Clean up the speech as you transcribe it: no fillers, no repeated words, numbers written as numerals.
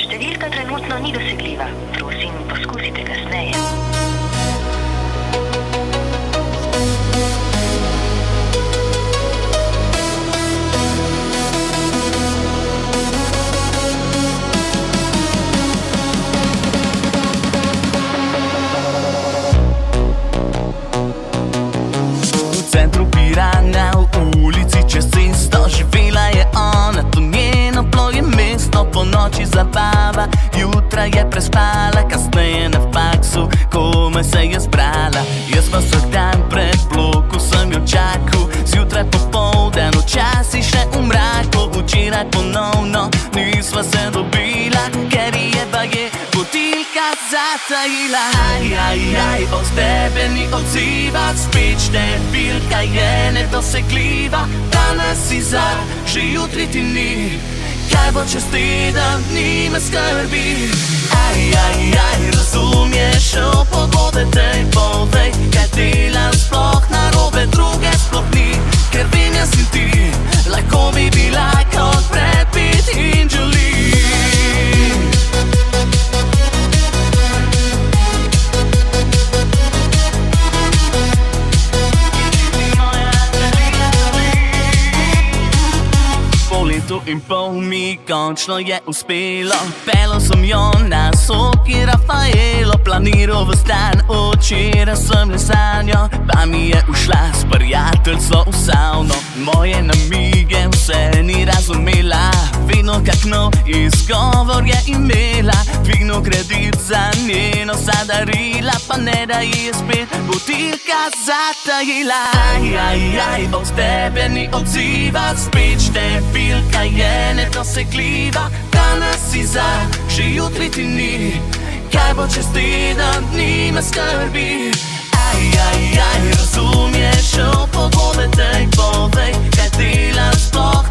Številka trenutno ni dosegljiva. Prosim, poskusite kasneje. V ulici čez cesto živela je ona, to njeno plo je mesto, po noči zabava. Jutra je prespala, kasneje na faksu, komaj se je zbrala. Jaz pa vsak dan pred bloku sem jo čakal, zjutraj popoldan, včasih še v mraku. Včeraj ponovno nisva se dobila, ker je baje butilka zatajila. Aj, od tebe ni odziva, spet številka je nedosegljiva. Danes si za, že jutri ti ni, kaj bo čez teden dni me skrbi. Aj, razumiješ, o pogode tej povej, kaj delam sploh narobe, druge sploh ni. Ker vem, jaz in ti, lahko bi bila kot Brad Pitt in Jolie. Leto in pol mi končno je uspelo, pelil sem jo na Soki Rafaelo. Planiral v stan, včeraj sem le sanjo, pa mi je ušla s prijateljstvo v savno. Moje namige vse ni razumela, vedno kak nov izgovor je imela. Dvignil kredit za njeno zadarila, pa ne da je spet butilka zatajila. Aj, od tebe ni odziva, spet številka je nedosegljiva. Danes si za, že jutri ti ni, kaj bo čez teden dni me skrbi. Aj, razumiješ, o pogode tej povej, kaj delam sploh